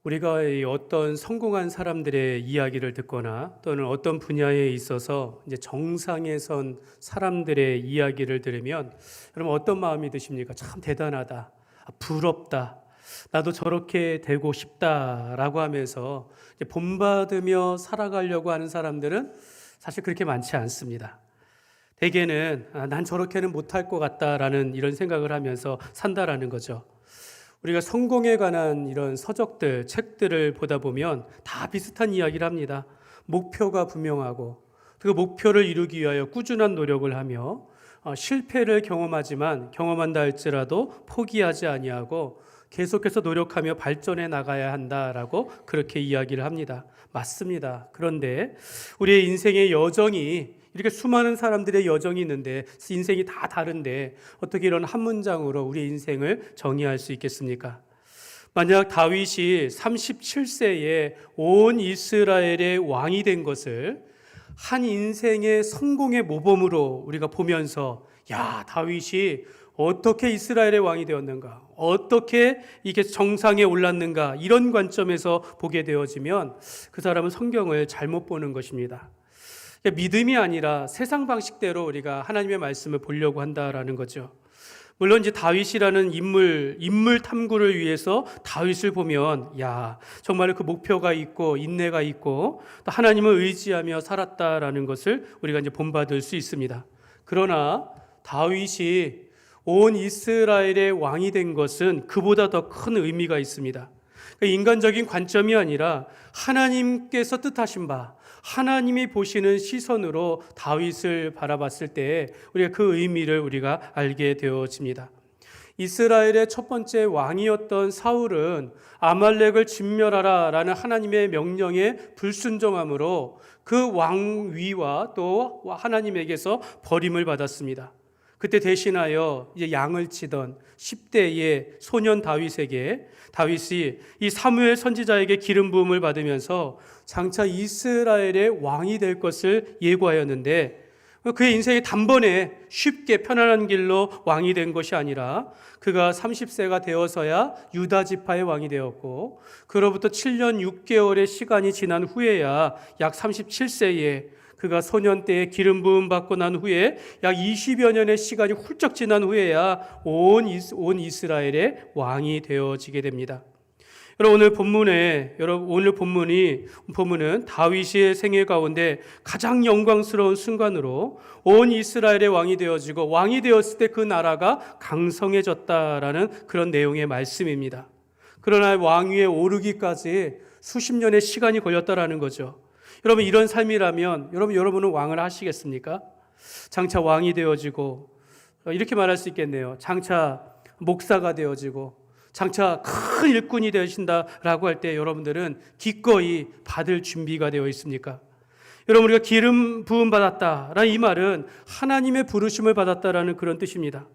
우리가 이 어떤 성공한 사람들의 이야기를 듣거나 또는 어떤 분야에 있어서 이제 정상에 선 사람들의 이야기를 들으면 여러분 어떤 마음이 드십니까? 참 대단하다, 부럽다, 나도 저렇게 되고 싶다라고 하면서 이제 본받으며 살아가려고 하는 사람들은 사실 그렇게 많지 않습니다. 대개는 난 저렇게는 못할 것 같다라는 이런 생각을 하면서 산다라는 거죠. 우리가 성공에 관한 이런 서적들, 책들을 보다 보면 다 비슷한 이야기를 합니다. 목표가 분명하고 그 목표를 이루기 위하여 꾸준한 노력을 하며 실패를 경험한다 할지라도 포기하지 아니하고 계속해서 노력하며 발전해 나가야 한다라고 그렇게 이야기를 합니다. 맞습니다. 그런데 우리의 인생의 여정이 이렇게 수많은 사람들의 여정이 있는데 인생이 다 다른데 어떻게 이런 한 문장으로 우리의 인생을 정의할 수 있겠습니까? 만약 다윗이 37세에 온 이스라엘의 왕이 된 것을 한 인생의 성공의 모범으로 우리가 보면서 다윗이 어떻게 이스라엘의 왕이 되었는가? 어떻게 이게 정상에 올랐는가? 이런 관점에서 보게 되어지면 그 사람은 성경을 잘못 보는 것입니다. 믿음이 아니라 세상 방식대로 우리가 하나님의 말씀을 보려고 한다라는 거죠. 물론 이제 다윗이라는 인물 탐구를 위해서 다윗을 보면 정말 그 목표가 있고 인내가 있고 또 하나님을 의지하며 살았다라는 것을 우리가 이제 본받을 수 있습니다. 그러나 다윗이 온 이스라엘의 왕이 된 것은 그보다 더 큰 의미가 있습니다. 인간적인 관점이 아니라 하나님께서 뜻하신 바, 하나님이 보시는 시선으로 다윗을 바라봤을 때 우리가 그 의미를 우리가 알게 되어집니다. 이스라엘의 첫 번째 왕이었던 사울은 아말렉을 진멸하라라는 하나님의 명령에 불순종함으로 그 왕위와 또 하나님에게서 버림을 받았습니다. 그때 대신하여 이제 양을 치던 10대의 소년 다윗에게 다윗이 이 사무엘 선지자에게 기름 부음을 받으면서 장차 이스라엘의 왕이 될 것을 예고하였는데 그의 인생이 단번에 쉽게 편안한 길로 왕이 된 것이 아니라 그가 30세가 되어서야 유다 지파의 왕이 되었고 그로부터 7년 6개월의 시간이 지난 후에야 약 37세에 그가 소년 때에 기름 부음 받고 난 후에 약 20여 년의 시간이 훌쩍 지난 후에야 온 이스라엘의 왕이 되어지게 됩니다. 여러분 오늘 본문은 다윗의 생애 가운데 가장 영광스러운 순간으로 온 이스라엘의 왕이 되어지고 왕이 되었을 때 그 나라가 강성해졌다라는 그런 내용의 말씀입니다. 그러나 왕위에 오르기까지 수십 년의 시간이 걸렸다라는 거죠. 여러분 이런 삶이라면 여러분은 왕을 하시겠습니까? 장차 왕이 되어지고 이렇게 말할 수 있겠네요. 장차 목사가 되어지고 장차 큰 일꾼이 되신다라고 할 때 여러분들은 기꺼이 받을 준비가 되어 있습니까? 여러분 우리가 기름 부음 받았다라는 이 말은 하나님의 부르심을 받았다라는 그런 뜻입니다.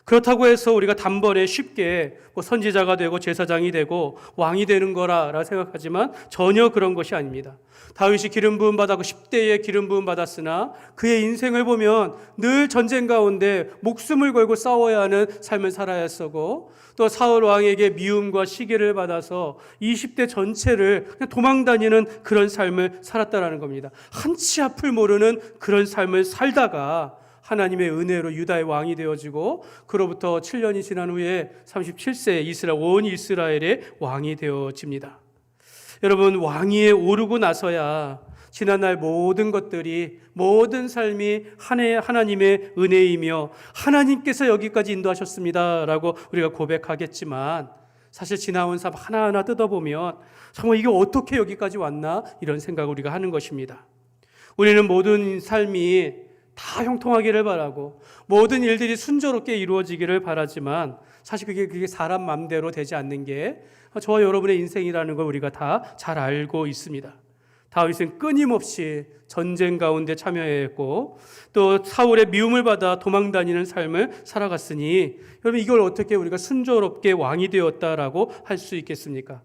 그렇다고 해서 우리가 단번에 쉽게 선지자가 되고 제사장이 되고 왕이 되는 거라고 생각하지만 전혀 그런 것이 아닙니다. 다윗이 기름 부음 받았고 10대에 기름 부음 받았으나 그의 인생을 보면 늘 전쟁 가운데 목숨을 걸고 싸워야 하는 삶을 살아야 했었고 또 사울 왕에게 미움과 시기를 받아서 20대 전체를 그냥 도망다니는 그런 삶을 살았다라는 겁니다. 한치 앞을 모르는 그런 삶을 살다가 하나님의 은혜로 유다의 왕이 되어지고 그로부터 7년이 지난 후에 37세 온 이스라엘의 왕이 되어집니다. 여러분 왕위에 오르고 나서야 지난날 모든 것들이 모든 삶이 하나님의 은혜이며 하나님께서 여기까지 인도하셨습니다라고 우리가 고백하겠지만 사실 지나온 삶 하나하나 뜯어보면 정말 이게 어떻게 여기까지 왔나 이런 생각을 우리가 하는 것입니다. 우리는 모든 삶이 다 형통하기를 바라고 모든 일들이 순조롭게 이루어지기를 바라지만 사실 그게 사람 마음대로 되지 않는 게 저와 여러분의 인생이라는 걸 우리가 다 잘 알고 있습니다. 다윗은 끊임없이 전쟁 가운데 참여했고 또 사울의 미움을 받아 도망다니는 삶을 살아갔으니 여러분 이걸 어떻게 우리가 순조롭게 왕이 되었다라고 할 수 있겠습니까?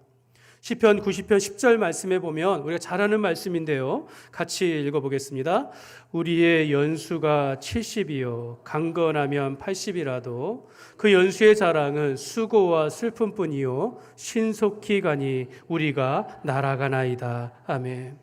시편 90편 10절 말씀에 보면 우리가 잘 아는 말씀인데요. 같이 읽어보겠습니다. 우리의 연수가 70이요 강건하면 80이라도 그 연수의 자랑은 수고와 슬픔뿐이요 신속히 가니 우리가 날아가나이다. 아멘.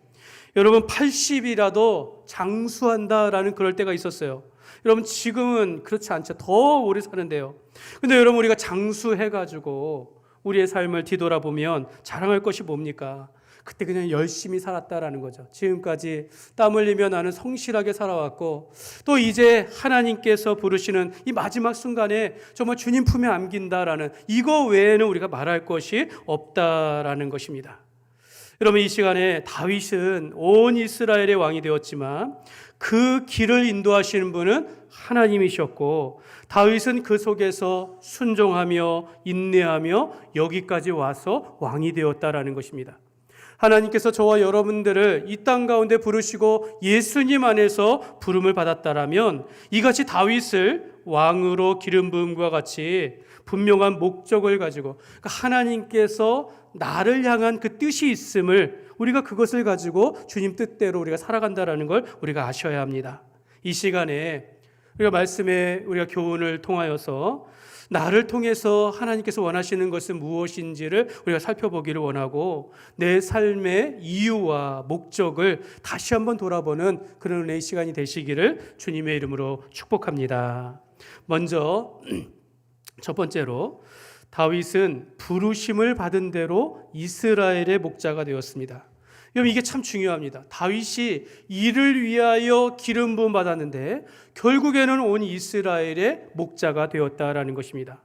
여러분 80이라도 장수한다라는 그럴 때가 있었어요. 여러분 지금은 그렇지 않죠. 더 오래 사는데요. 근데 여러분 우리가 장수해가지고 우리의 삶을 뒤돌아보면 자랑할 것이 뭡니까? 그때 그냥 열심히 살았다라는 거죠. 지금까지 땀 흘리며 나는 성실하게 살아왔고 또 이제 하나님께서 부르시는 이 마지막 순간에 정말 주님 품에 안긴다라는 이거 외에는 우리가 말할 것이 없다라는 것입니다. 여러분 이 시간에 다윗은 온 이스라엘의 왕이 되었지만 그 길을 인도하시는 분은 하나님이셨고 다윗은 그 속에서 순종하며 인내하며 여기까지 와서 왕이 되었다라는 것입니다. 하나님께서 저와 여러분들을 이 땅 가운데 부르시고 예수님 안에서 부름을 받았다라면 이같이 다윗을 왕으로 기름 부음과 같이 분명한 목적을 가지고 하나님께서 나를 향한 그 뜻이 있음을 우리가 그것을 가지고 주님 뜻대로 우리가 살아간다라는 걸 우리가 아셔야 합니다. 이 시간에 우리가 말씀에 우리가 교훈을 통하여서 나를 통해서 하나님께서 원하시는 것은 무엇인지를 우리가 살펴보기를 원하고 내 삶의 이유와 목적을 다시 한번 돌아보는 그런 은혜의 시간이 되시기를 주님의 이름으로 축복합니다. 먼저 첫 번째로 다윗은 부르심을 받은 대로 이스라엘의 목자가 되었습니다. 여러분 이게 참 중요합니다. 다윗이 이를 위하여 기름 부음 받았는데 결국에는 온 이스라엘의 목자가 되었다라는 것입니다.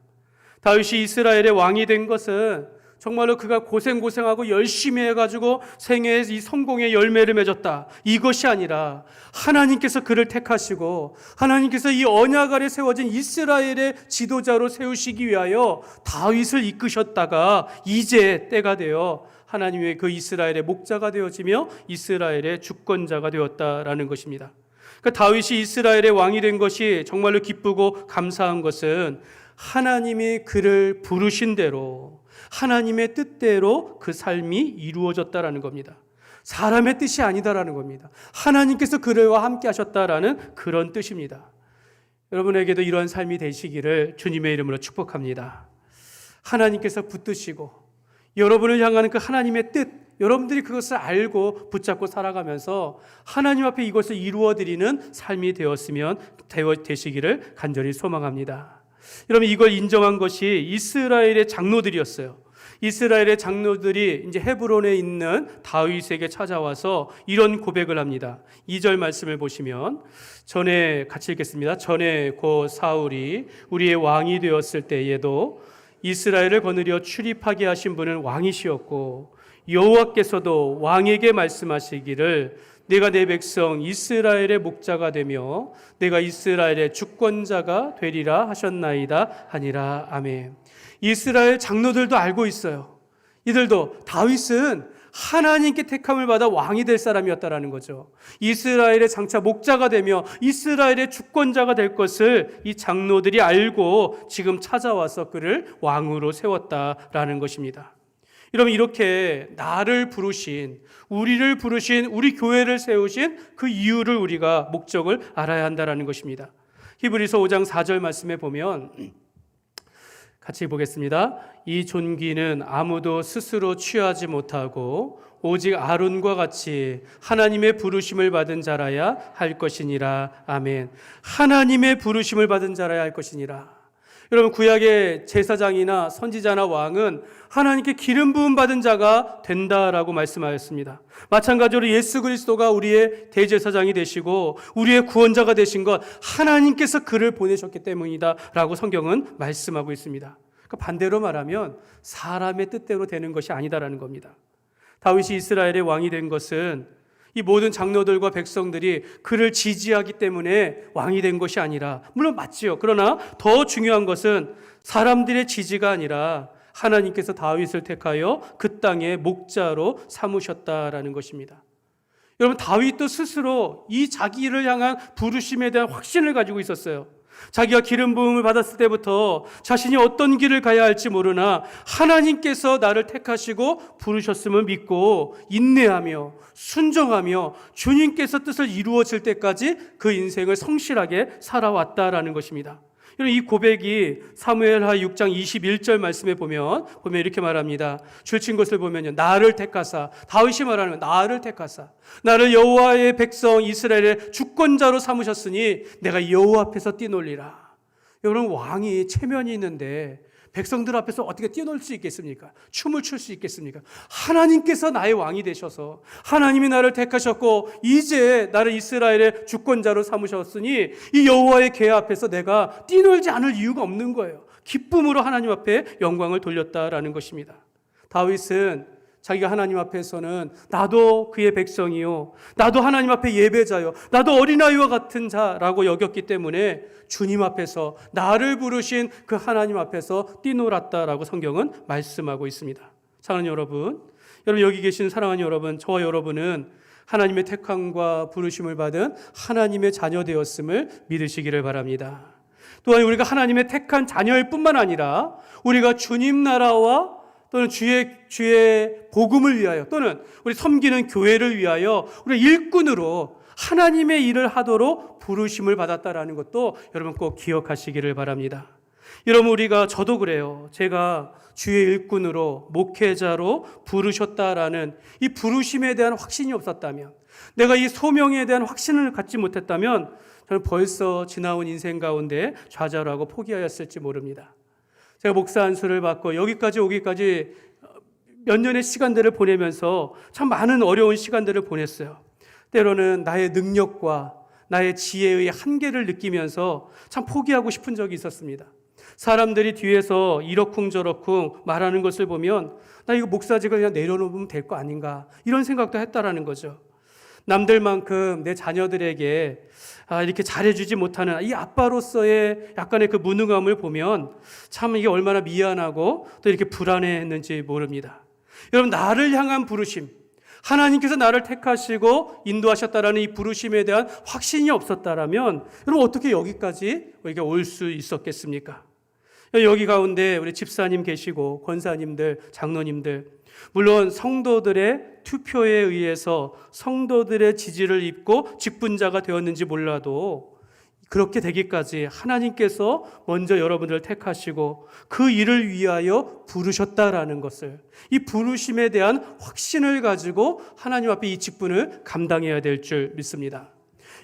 다윗이 이스라엘의 왕이 된 것은 정말로 그가 고생하고 열심히 해가지고 생애의 이 성공의 열매를 맺었다. 이것이 아니라 하나님께서 그를 택하시고 하나님께서 이 언약 아래 세워진 이스라엘의 지도자로 세우시기 위하여 다윗을 이끄셨다가 이제 때가 되어 하나님의 그 이스라엘의 목자가 되어지며 이스라엘의 주권자가 되었다라는 것입니다. 그러니까 다윗이 이스라엘의 왕이 된 것이 정말로 기쁘고 감사한 것은 하나님이 그를 부르신 대로 하나님의 뜻대로 그 삶이 이루어졌다라는 겁니다. 사람의 뜻이 아니다라는 겁니다. 하나님께서 그와 함께 하셨다라는 그런 뜻입니다. 여러분에게도 이러한 삶이 되시기를 주님의 이름으로 축복합니다. 하나님께서 붙드시고 여러분을 향하는 그 하나님의 뜻, 여러분들이 그것을 알고 붙잡고 살아가면서 하나님 앞에 이것을 이루어드리는 삶이 되시기를 간절히 소망합니다. 여러분 이걸 인정한 것이 이스라엘의 장로들이었어요. 이스라엘의 장로들이 이제 헤브론에 있는 다윗에게 찾아와서 이런 고백을 합니다. 2절 말씀을 보시면 전에 같이 읽겠습니다. 전에 고 사울이 우리의 왕이 되었을 때에도 이스라엘을 거느려 출입하게 하신 분은 왕이시었고 여호와께서도 왕에게 말씀하시기를 내가 내 백성 이스라엘의 목자가 되며 내가 이스라엘의 주권자가 되리라 하셨나이다 하니라. 아멘. 이스라엘 장로들도 알고 있어요. 이들도 다윗은 하나님께 택함을 받아 왕이 될 사람이었다라는 거죠. 이스라엘의 장차 목자가 되며 이스라엘의 주권자가 될 것을 이 장로들이 알고 지금 찾아와서 그를 왕으로 세웠다라는 것입니다. 여러분 이렇게 나를 부르신, 우리를 부르신, 우리 교회를 세우신 그 이유를 우리가 목적을 알아야 한다라는 것입니다. 히브리서 5장 4절 말씀에 보면 같이 보겠습니다. 이 존귀는 아무도 스스로 취하지 못하고 오직 아론과 같이 하나님의 부르심을 받은 자라야 할 것이니라. 아멘. 하나님의 부르심을 받은 자라야 할 것이니라. 여러분 구약의 제사장이나 선지자나 왕은 하나님께 기름 부음 받은 자가 된다라고 말씀하였습니다. 마찬가지로 예수 그리스도가 우리의 대제사장이 되시고 우리의 구원자가 되신 것 하나님께서 그를 보내셨기 때문이다라고 성경은 말씀하고 있습니다. 그러니까 반대로 말하면 사람의 뜻대로 되는 것이 아니다라는 겁니다. 다윗이 이스라엘의 왕이 된 것은 이 모든 장로들과 백성들이 그를 지지하기 때문에 왕이 된 것이 아니라, 물론 맞지요. 그러나 더 중요한 것은 사람들의 지지가 아니라 하나님께서 다윗을 택하여 그 땅의 목자로 삼으셨다라는 것입니다. 여러분 다윗도 스스로 이 자기를 향한 부르심에 대한 확신을 가지고 있었어요. 자기가 기름 부음을 받았을 때부터 자신이 어떤 길을 가야 할지 모르나 하나님께서 나를 택하시고 부르셨음을 믿고 인내하며 순종하며 주님께서 뜻을 이루어질 때까지 그 인생을 성실하게 살아왔다라는 것입니다. 이 고백이 사무엘하 6장 21절 말씀에 보면 이렇게 말합니다. 줄친 것을 보면요, 나를 택하사, 다윗이 말하는 나를 택하사 나를 여호와의 백성 이스라엘의 주권자로 삼으셨으니 내가 여호와 앞에서 뛰놀리라. 여러분, 왕이 체면이 있는데 백성들 앞에서 어떻게 뛰놀 수 있겠습니까? 춤을 출 수 있겠습니까? 하나님께서 나의 왕이 되셔서 하나님이 나를 택하셨고 이제 나를 이스라엘의 주권자로 삼으셨으니 이 여호와의 궤 앞에서 내가 뛰놀지 않을 이유가 없는 거예요. 기쁨으로 하나님 앞에 영광을 돌렸다라는 것입니다. 다윗은 자기가 하나님 앞에서는 나도 그의 백성이요, 나도 하나님 앞에 예배자요, 나도 어린아이와 같은 자라고 여겼기 때문에 주님 앞에서 나를 부르신 그 하나님 앞에서 뛰놀았다라고 성경은 말씀하고 있습니다. 사랑하는 여러분, 여기 계신 사랑하는 여러분, 저와 여러분은 하나님의 택함과 부르심을 받은 하나님의 자녀 되었음을 믿으시기를 바랍니다. 또한 우리가 하나님의 택한 자녀일 뿐만 아니라 우리가 주님 나라와 또는 주의 복음을 위하여 또는 우리 섬기는 교회를 위하여 우리 일꾼으로 하나님의 일을 하도록 부르심을 받았다라는 것도 여러분 꼭 기억하시기를 바랍니다. 여러분, 저도 그래요. 제가 주의 일꾼으로 목회자로 부르셨다라는 이 부르심에 대한 확신이 없었다면, 내가 이 소명에 대한 확신을 갖지 못했다면 저는 벌써 지나온 인생 가운데 좌절하고 포기하였을지 모릅니다. 제가 목사 안수를 받고 여기까지 오기까지 몇 년의 시간들을 보내면서 참 많은 어려운 시간들을 보냈어요. 때로는 나의 능력과 나의 지혜의 한계를 느끼면서 참 포기하고 싶은 적이 있었습니다. 사람들이 뒤에서 이러쿵저러쿵 말하는 것을 보면 나 이거 목사직을 그냥 내려놓으면 될 거 아닌가, 이런 생각도 했다라는 거죠. 남들만큼 내 자녀들에게 이렇게 잘해주지 못하는 이 아빠로서의 약간의 그 무능함을 보면 참 이게 얼마나 미안하고 또 이렇게 불안해했는지 모릅니다. 여러분, 나를 향한 부르심, 하나님께서 나를 택하시고 인도하셨다라는 이 부르심에 대한 확신이 없었다라면 여러분 어떻게 여기까지 우리가 올 수 있었겠습니까? 여기 가운데 우리 집사님 계시고 권사님들, 장로님들, 물론 성도들의 투표에 의해서 성도들의 지지를 입고 직분자가 되었는지 몰라도 그렇게 되기까지 하나님께서 먼저 여러분들을 택하시고 그 일을 위하여 부르셨다라는 것을, 이 부르심에 대한 확신을 가지고 하나님 앞에 이 직분을 감당해야 될 줄 믿습니다.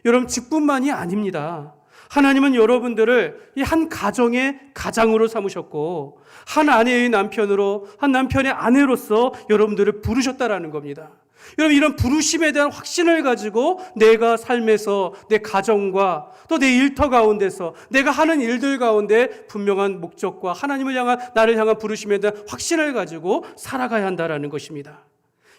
여러분, 직분만이 아닙니다. 하나님은 여러분들을 이 한 가정의 가장으로 삼으셨고 한 아내의 남편으로, 한 남편의 아내로서 여러분들을 부르셨다라는 겁니다. 여러분, 이런 부르심에 대한 확신을 가지고 내가 삶에서 내 가정과 또 내 일터 가운데서 내가 하는 일들 가운데 분명한 목적과 하나님을 향한, 나를 향한 부르심에 대한 확신을 가지고 살아가야 한다라는 것입니다.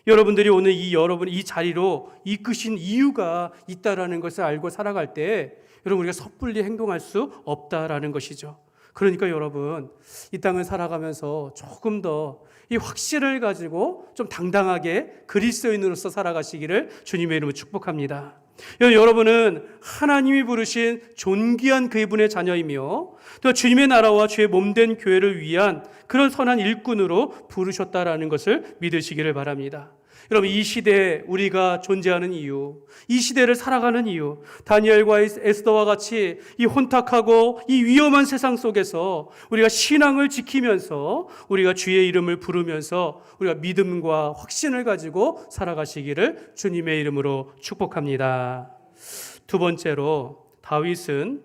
여러분들이 오늘 여러분 이 자리로 이끄신 이유가 있다라는 것을 알고 살아갈 때 여러분 우리가 섣불리 행동할 수 없다라는 것이죠. 그러니까 여러분, 이 땅을 살아가면서 조금 더 이 확신을 가지고 좀 당당하게 그리스도인으로서 살아가시기를 주님의 이름으로 축복합니다. 여러분은 하나님이 부르신 존귀한 그분의 자녀이며 또 주님의 나라와 주의 몸된 교회를 위한 그런 선한 일꾼으로 부르셨다라는 것을 믿으시기를 바랍니다. 여러분, 이 시대에 우리가 존재하는 이유, 이 시대를 살아가는 이유, 다니엘과 에스더와 같이 이 혼탁하고 이 위험한 세상 속에서 우리가 신앙을 지키면서 우리가 주의 이름을 부르면서 우리가 믿음과 확신을 가지고 살아가시기를 주님의 이름으로 축복합니다. 두 번째로 다윗은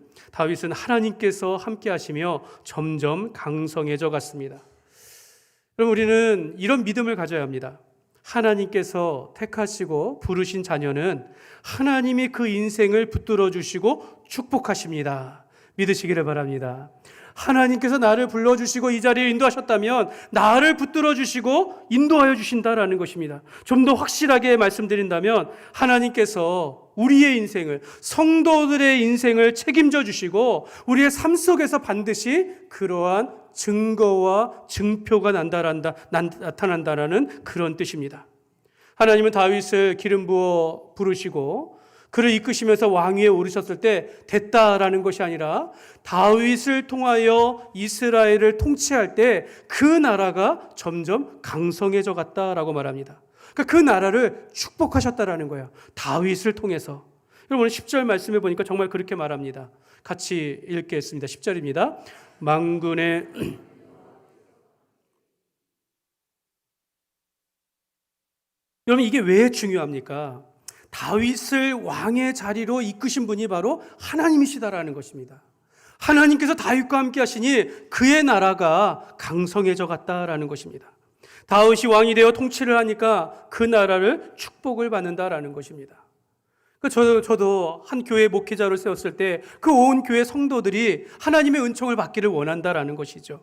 하나님께서 함께 하시며 점점 강성해져 갔습니다. 그럼 우리는 이런 믿음을 가져야 합니다. 하나님께서 택하시고 부르신 자녀는 하나님이 그 인생을 붙들어 주시고 축복하십니다. 믿으시기를 바랍니다. 하나님께서 나를 불러주시고 이 자리에 인도하셨다면 나를 붙들어 주시고 인도하여 주신다라는 것입니다. 좀 더 확실하게 말씀드린다면 하나님께서 우리의 인생을, 성도들의 인생을 책임져 주시고 우리의 삶 속에서 반드시 그러한 증거와 증표가 나타난다라는 그런 뜻입니다. 하나님은 다윗을 기름 부어 부르시고 그를 이끄시면서 왕위에 오르셨을 때 됐다라는 것이 아니라 다윗을 통하여 이스라엘을 통치할 때 그 나라가 점점 강성해져 갔다라고 말합니다. 그러니까 그 나라를 축복하셨다라는 거예요. 다윗을 통해서. 여러분 10절 말씀해 보니까 정말 그렇게 말합니다. 같이 읽겠습니다. 10절입니다. 만군의 여러분 이게 왜 중요합니까? 다윗을 왕의 자리로 이끄신 분이 바로 하나님이시다라는 것입니다. 하나님께서 다윗과 함께 하시니 그의 나라가 강성해져 갔다라는 것입니다. 다윗이 왕이 되어 통치를 하니까 그 나라를 축복을 받는다라는 것입니다. 저도 한 교회 목회자로 세웠을 때 그 온 교회 성도들이 하나님의 은총을 받기를 원한다라는 것이죠.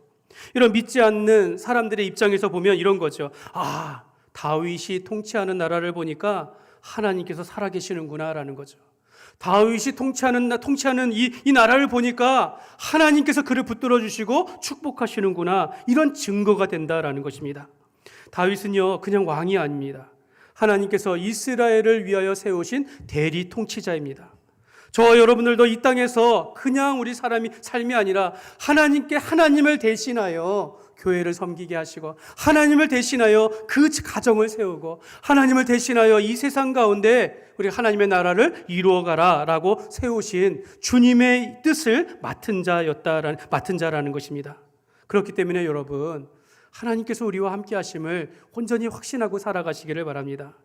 이런 믿지 않는 사람들의 입장에서 보면 이런 거죠. 아, 다윗이 통치하는 나라를 보니까 하나님께서 살아계시는구나라는 거죠. 다윗이 통치하는 이 나라를 보니까 하나님께서 그를 붙들어 주시고 축복하시는구나, 이런 증거가 된다라는 것입니다. 다윗은요 그냥 왕이 아닙니다. 하나님께서 이스라엘을 위하여 세우신 대리 통치자입니다. 저와 여러분들도 이 땅에서 그냥 우리 삶이 아니라 하나님을 대신하여 교회를 섬기게 하시고, 하나님을 대신하여 그 가정을 세우고, 하나님을 대신하여 이 세상 가운데 우리 하나님의 나라를 이루어가라 라고 세우신 주님의 뜻을 맡은 자라는 것입니다. 그렇기 때문에 여러분, 하나님께서 우리와 함께 하심을 온전히 확신하고 살아가시기를 바랍니다.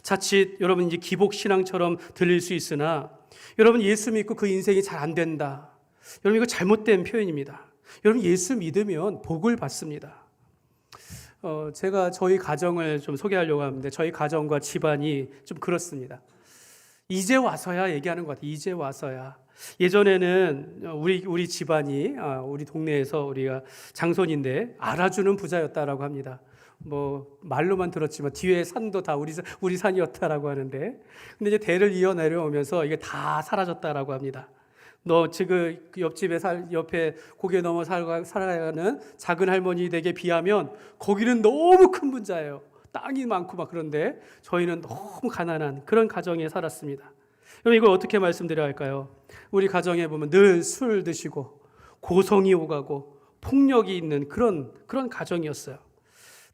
자칫 여러분 이제 기복신앙처럼 들릴 수 있으나, 여러분 예수 믿고 그 인생이 잘 안 된다, 여러분 이거 잘못된 표현입니다. 여러분 예수 믿으면 복을 받습니다. 제가 저희 가정을 좀 소개하려고 하는데, 저희 가정과 집안이 좀 그렇습니다. 이제 와서야 얘기하는 것 같아요. 이제 와서야. 예전에는 우리 집안이 우리 동네에서 우리가 장손인데 알아주는 부자였다라고 합니다. 뭐 말로만 들었지만 뒤에 산도 다 우리 산이었다라고 하는데, 근데 이제 대를 이어 내려오면서 이게 다 사라졌다라고 합니다. 너 지금 그 옆에 고개 넘어 살아가는 작은 할머니 댁에 비하면 거기는 너무 큰 분자예요. 땅이 많고 막. 그런데 저희는 너무 가난한 그런 가정에 살았습니다. 그럼 이걸 어떻게 말씀드려야 할까요? 우리 가정에 보면 늘 술 드시고 고성이 오가고 폭력이 있는 그런 가정이었어요.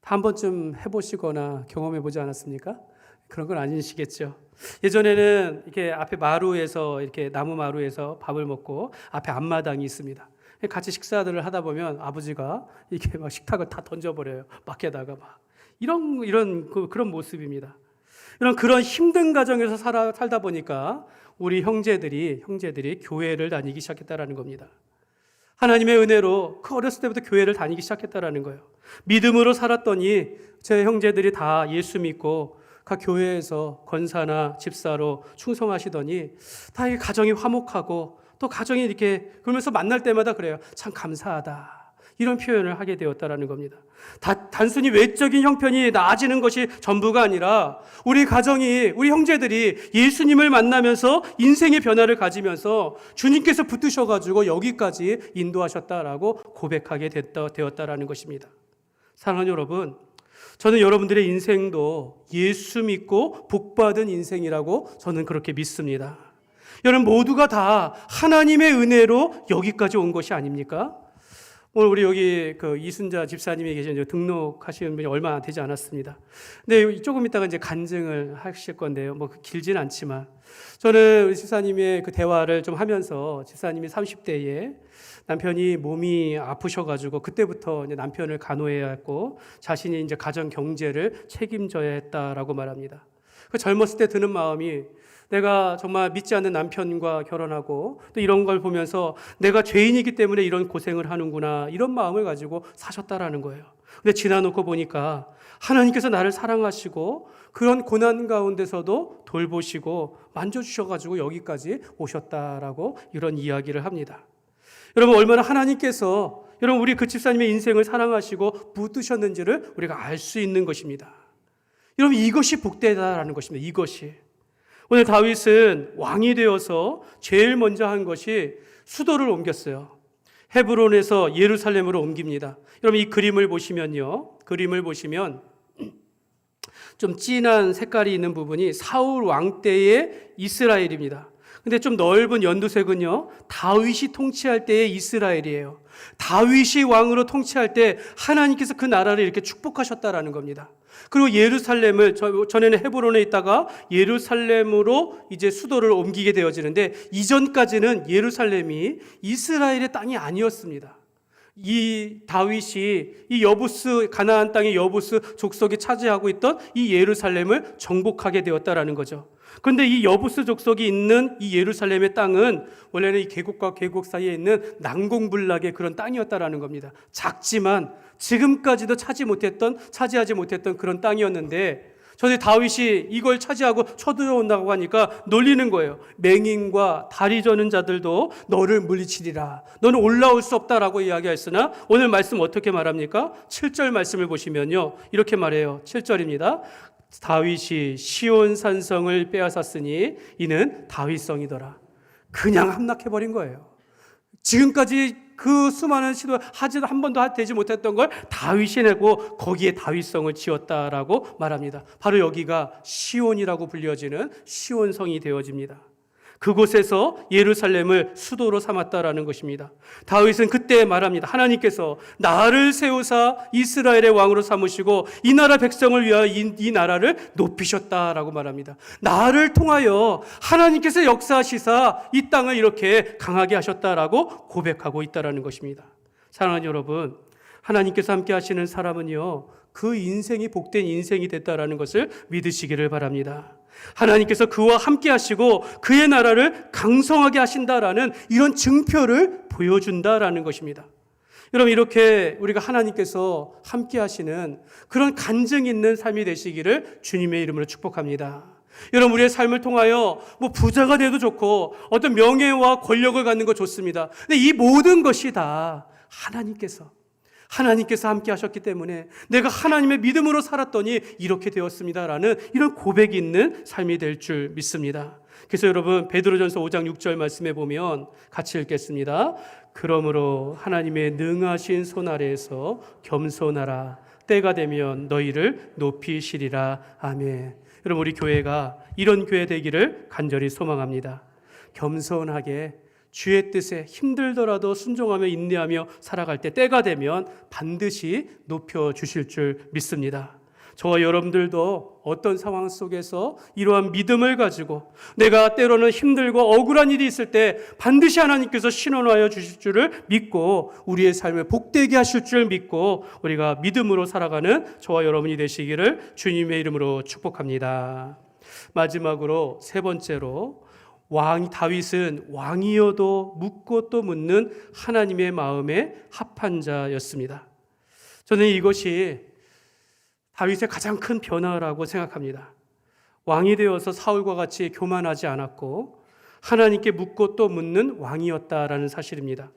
한 번쯤 해보시거나 경험해보지 않았습니까? 그런 건 아니시겠죠. 예전에는 이렇게 앞에 이렇게 나무 마루에서 밥을 먹고 앞에 앞마당이 있습니다. 같이 식사들을 하다 보면 아버지가 이렇게 막 식탁을 다 던져버려요. 밖에다가 막. 그런 모습입니다. 그런 힘든 가정에서 살다 보니까 우리 형제들이 교회를 다니기 시작했다라는 겁니다. 하나님의 은혜로 그 어렸을 때부터 교회를 다니기 시작했다라는 거예요. 믿음으로 살았더니 제 형제들이 다 예수 믿고 각 교회에서 권사나 집사로 충성하시더니 다 이 가정이 화목하고, 또 가정이 이렇게 그러면서 만날 때마다 그래요. 참 감사하다, 이런 표현을 하게 되었다라는 겁니다. 단순히 외적인 형편이 나아지는 것이 전부가 아니라 우리 형제들이 예수님을 만나면서 인생의 변화를 가지면서 주님께서 붙드셔가지고 여기까지 인도하셨다라고 고백하게 되었다라는 것입니다. 사랑하는 여러분, 저는 여러분들의 인생도 예수 믿고 복받은 인생이라고 저는 그렇게 믿습니다. 여러분 모두가 다 하나님의 은혜로 여기까지 온 것이 아닙니까? 오늘 우리 여기 그 이순자 집사님이 계신 등록하시는 분이 얼마 되지 않았습니다. 근데 조금 있다가 이제 간증을 하실 건데요. 뭐 길진 않지만, 저는 우리 집사님의 그 대화를 좀 하면서, 집사님이 30대에 남편이 몸이 아프셔가지고 그때부터 이제 남편을 간호해야 했고 자신이 이제 가정 경제를 책임져야 했다라고 말합니다. 그 젊었을 때 드는 마음이, 내가 정말 믿지 않는 남편과 결혼하고 또 이런 걸 보면서 내가 죄인이기 때문에 이런 고생을 하는구나, 이런 마음을 가지고 사셨다라는 거예요. 근데 지나놓고 보니까 하나님께서 나를 사랑하시고 그런 고난 가운데서도 돌보시고 만져주셔가지고 여기까지 오셨다라고 이런 이야기를 합니다. 여러분 얼마나 하나님께서 우리 그 집사님의 인생을 사랑하시고 붙드셨는지를 우리가 알 수 있는 것입니다. 여러분 이것이 복되다라는 것입니다. 이것이. 오늘 다윗은 왕이 되어서 제일 먼저 한 것이 수도를 옮겼어요. 헤브론에서 예루살렘으로 옮깁니다. 여러분 이 그림을 보시면 좀 진한 색깔이 있는 부분이 사울 왕 때의 이스라엘입니다. 근데 좀 넓은 연두색은요, 다윗이 통치할 때의 이스라엘이에요. 다윗이 왕으로 통치할 때 하나님께서 그 나라를 이렇게 축복하셨다라는 겁니다. 그리고 예루살렘을 전에는 헤브론에 있다가 예루살렘으로 이제 수도를 옮기게 되어지는데, 이전까지는 예루살렘이 이스라엘의 땅이 아니었습니다. 이 다윗이 이 여부스, 가나안 땅의 여부스 족속이 차지하고 있던 이 예루살렘을 정복하게 되었다라는 거죠. 그런데 이 여부스 족속이 있는 이 예루살렘의 땅은 원래는 이 계곡과 계곡 사이에 있는 난공불락의 그런 땅이었다라는 겁니다. 작지만 지금까지도 차지하지 못했던 그런 땅이었는데, 저희 다윗이 이걸 차지하고 쳐들어온다고 하니까 놀리는 거예요. 맹인과 다리 저는 자들도 너를 물리치리라. 너는 올라올 수 없다라고 이야기했으나 오늘 말씀 어떻게 말합니까? 7절 말씀을 보시면요, 이렇게 말해요. 7절입니다. 다윗이 시온 산성을 빼앗았으니 이는 다윗성이더라. 그냥 함락해버린 거예요. 지금까지 그 수많은 시도 하지도 한 번도 되지 못했던 걸 다윗이 내고 거기에 다윗성을 지었다라고 말합니다. 바로 여기가 시온이라고 불려지는 시온성이 되어집니다. 그곳에서 예루살렘을 수도로 삼았다라는 것입니다. 다윗은 그때 말합니다. 하나님께서 나를 세우사 이스라엘의 왕으로 삼으시고 이 나라 백성을 위하여 이 나라를 높이셨다라고 말합니다. 나를 통하여 하나님께서 역사하시사 이 땅을 이렇게 강하게 하셨다라고 고백하고 있다라는 것입니다. 사랑하는 여러분, 하나님께서 함께 하시는 사람은요, 그 인생이 복된 인생이 됐다라는 것을 믿으시기를 바랍니다. 하나님께서 그와 함께 하시고 그의 나라를 강성하게 하신다라는 이런 증표를 보여준다라는 것입니다. 여러분, 이렇게 우리가 하나님께서 함께 하시는 그런 간증 있는 삶이 되시기를 주님의 이름으로 축복합니다. 여러분, 우리의 삶을 통하여 부자가 돼도 좋고 어떤 명예와 권력을 갖는 거 좋습니다. 근데 이 모든 것이 다 하나님께서 함께 하셨기 때문에 내가 하나님의 믿음으로 살았더니 이렇게 되었습니다라는 이런 고백이 있는 삶이 될 줄 믿습니다. 그래서 여러분, 베드로전서 5장 6절 말씀에 보면 같이 읽겠습니다. 그러므로 하나님의 능하신 손 아래에서 겸손하라. 때가 되면 너희를 높이시리라. 아멘. 여러분, 우리 교회가 이런 교회 되기를 간절히 소망합니다. 겸손하게 주의 뜻에 힘들더라도 순종하며 인내하며 살아갈 때 때가 되면 반드시 높여주실 줄 믿습니다. 저와 여러분들도 어떤 상황 속에서 이러한 믿음을 가지고 내가 때로는 힘들고 억울한 일이 있을 때 반드시 하나님께서 신원하여 주실 줄을 믿고 우리의 삶을 복되게 하실 줄 믿고 우리가 믿음으로 살아가는 저와 여러분이 되시기를 주님의 이름으로 축복합니다. 마지막으로 세 번째로, 다윗은 왕이어도 묻고 또 묻는 하나님의 마음에 합한 자였습니다. 저는 이것이 다윗의 가장 큰 변화라고 생각합니다. 왕이 되어서 사울과 같이 교만하지 않았고 하나님께 묻고 또 묻는 왕이었다라는 사실입니다.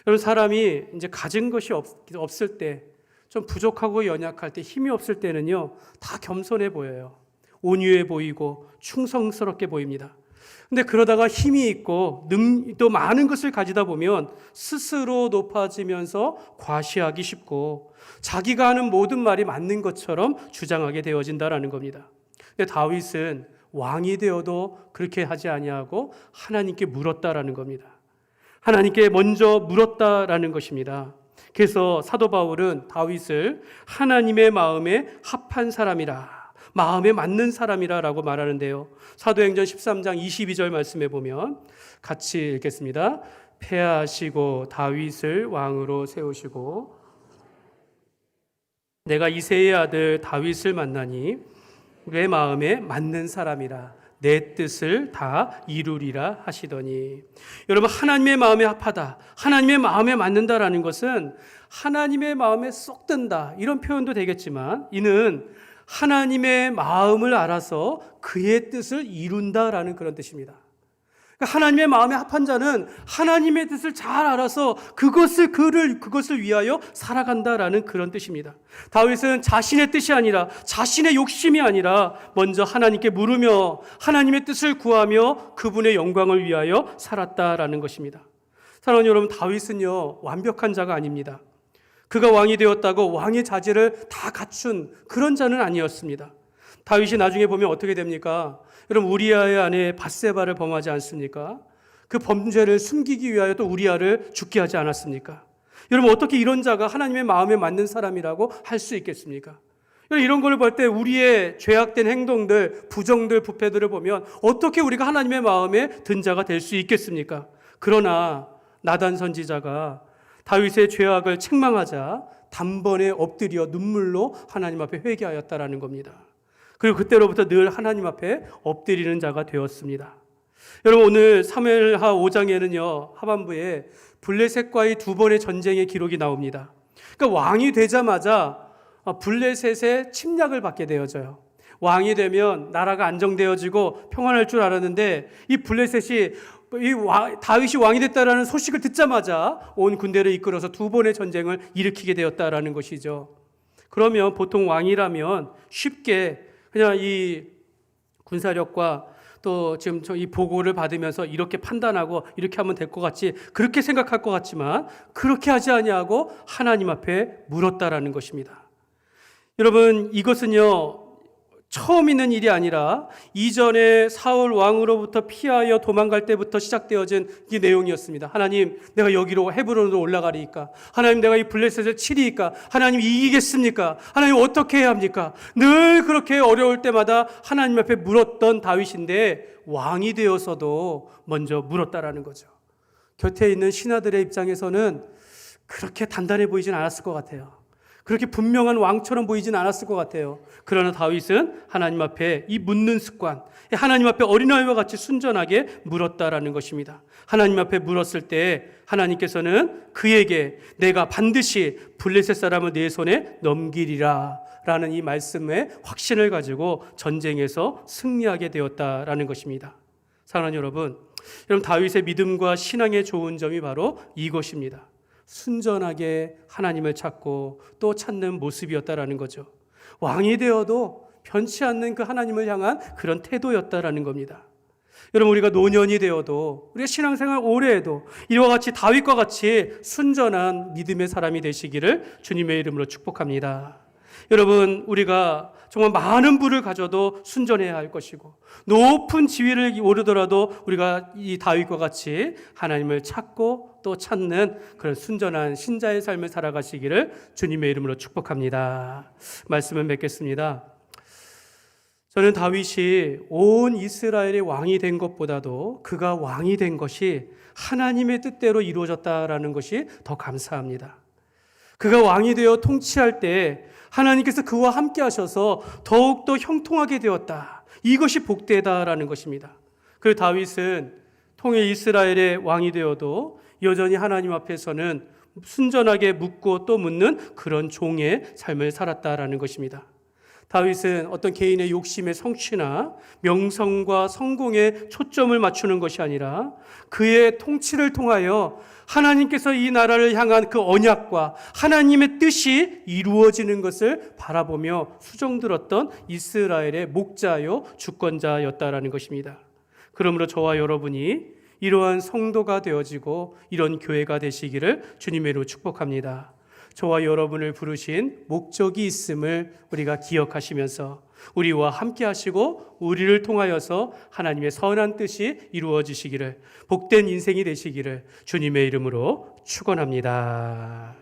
여러분, 사람이 이제 가진 것이 없을 때, 좀 부족하고 연약할 때, 힘이 없을 때는요, 다 겸손해 보여요. 온유해 보이고 충성스럽게 보입니다. 근데 그러다가 힘이 있고 또 많은 것을 가지다 보면 스스로 높아지면서 과시하기 쉽고 자기가 하는 모든 말이 맞는 것처럼 주장하게 되어진다라는 겁니다. 근데 다윗은 왕이 되어도 그렇게 하지 아니하고 하나님께 물었다라는 겁니다. 하나님께 먼저 물었다라는 것입니다. 그래서 사도 바울은 다윗을 하나님의 마음에 합한 사람이라, 마음에 맞는 사람이라고 말하는데요. 사도행전 13장 22절 말씀에 보면 같이 읽겠습니다. 패하시고 다윗을 왕으로 세우시고 내가 이새의 아들 다윗을 만나니 내 마음에 맞는 사람이라 내 뜻을 다 이루리라 하시더니, 여러분, 하나님의 마음에 합하다, 하나님의 마음에 맞는다라는 것은 하나님의 마음에 쏙 든다, 이런 표현도 되겠지만 이는 하나님의 마음을 알아서 그의 뜻을 이룬다라는 그런 뜻입니다. 그러니까 하나님의 마음에 합한 자는 하나님의 뜻을 잘 알아서 그것을 위하여 살아간다라는 그런 뜻입니다. 다윗은 자신의 뜻이 아니라, 자신의 욕심이 아니라 먼저 하나님께 물으며 하나님의 뜻을 구하며 그분의 영광을 위하여 살았다라는 것입니다. 사랑하는 여러분, 다윗은요, 완벽한 자가 아닙니다. 그가 왕이 되었다고 왕의 자질을 다 갖춘 그런 자는 아니었습니다. 다윗이 나중에 보면 어떻게 됩니까? 여러분 우리아의 아내 밧세바를 범하지 않습니까? 그 범죄를 숨기기 위하여 또 우리아를 죽게 하지 않았습니까? 여러분 어떻게 이런 자가 하나님의 마음에 맞는 사람이라고 할 수 있겠습니까? 이런 걸 볼 때 우리의 죄악된 행동들, 부정들, 부패들을 보면 어떻게 우리가 하나님의 마음에 든 자가 될 수 있겠습니까? 그러나 나단 선지자가 다윗의 죄악을 책망하자 단번에 엎드려 눈물로 하나님 앞에 회개하였다라는 겁니다. 그리고 그때로부터 늘 하나님 앞에 엎드리는 자가 되었습니다. 여러분 오늘 사무엘하 5장에는요 하반부에 블레셋과의 두 번의 전쟁의 기록이 나옵니다. 그러니까 왕이 되자마자 블레셋의 침략을 받게 되어져요. 왕이 되면 나라가 안정되어지고 평안할 줄 알았는데 이 블레셋이 다윗이 왕이 됐다라는 소식을 듣자마자 온 군대를 이끌어서 두 번의 전쟁을 일으키게 되었다라는 것이죠. 그러면 보통 왕이라면 쉽게 그냥 이 군사력과 또 지금 이 보고를 받으면서 이렇게 판단하고 이렇게 하면 될 것 같지 그렇게 생각할 것 같지만 그렇게 하지 아니하고 하나님 앞에 물었다라는 것입니다. 여러분 이것은요 처음 있는 일이 아니라 이전에 사울 왕으로부터 피하여 도망갈 때부터 시작되어진 이 내용이었습니다. 하나님 내가 여기로 헤브론으로 올라가리이까? 하나님 내가 이 블레셋을 치리이까? 하나님 이기겠습니까? 하나님 어떻게 해야 합니까? 늘 그렇게 어려울 때마다 하나님 앞에 물었던 다윗인데 왕이 되어서도 먼저 물었다라는 거죠. 곁에 있는 신하들의 입장에서는 그렇게 단단해 보이진 않았을 것 같아요. 그렇게 분명한 왕처럼 보이진 않았을 것 같아요. 그러나 다윗은 하나님 앞에 이 묻는 습관, 하나님 앞에 어린아이와 같이 순전하게 물었다라는 것입니다. 하나님 앞에 물었을 때 하나님께서는 그에게 내가 반드시 블레셋 사람을 내 손에 넘기리라 라는 이 말씀의 확신을 가지고 전쟁에서 승리하게 되었다라는 것입니다. 사랑하는 여러분 다윗의 믿음과 신앙의 좋은 점이 바로 이것입니다. 순전하게 하나님을 찾고 또 찾는 모습이었다라는 거죠. 왕이 되어도 변치 않는 그 하나님을 향한 그런 태도였다라는 겁니다. 여러분 우리가 노년이 되어도 우리가 신앙생활 오래 해도 이와 같이 다윗과 같이 순전한 믿음의 사람이 되시기를 주님의 이름으로 축복합니다. 여러분 우리가 정말 많은 부를 가져도 순전해야 할 것이고 높은 지위를 오르더라도 우리가 이 다윗과 같이 하나님을 찾고 또 찾는 그런 순전한 신자의 삶을 살아가시기를 주님의 이름으로 축복합니다. 말씀을 맺겠습니다. 저는 다윗이 온 이스라엘의 왕이 된 것보다도 그가 왕이 된 것이 하나님의 뜻대로 이루어졌다라는 것이 더 감사합니다. 그가 왕이 되어 통치할 때 하나님께서 그와 함께 하셔서 더욱더 형통하게 되었다. 이것이 복되다라는 것입니다. 그 다윗은 통일 이스라엘의 왕이 되어도 여전히 하나님 앞에서는 순전하게 묻고 또 묻는 그런 종의 삶을 살았다라는 것입니다. 다윗은 어떤 개인의 욕심의 성취나 명성과 성공에 초점을 맞추는 것이 아니라 그의 통치를 통하여 하나님께서 이 나라를 향한 그 언약과 하나님의 뜻이 이루어지는 것을 바라보며 수종들었던 이스라엘의 목자요 주권자였다라는 것입니다. 그러므로 저와 여러분이 이러한 성도가 되어지고 이런 교회가 되시기를 주님의 이름으로 축복합니다. 저와 여러분을 부르신 목적이 있음을 우리가 기억하시면서 우리와 함께 하시고 우리를 통하여서 하나님의 선한 뜻이 이루어지시기를 복된 인생이 되시기를 주님의 이름으로 축원합니다.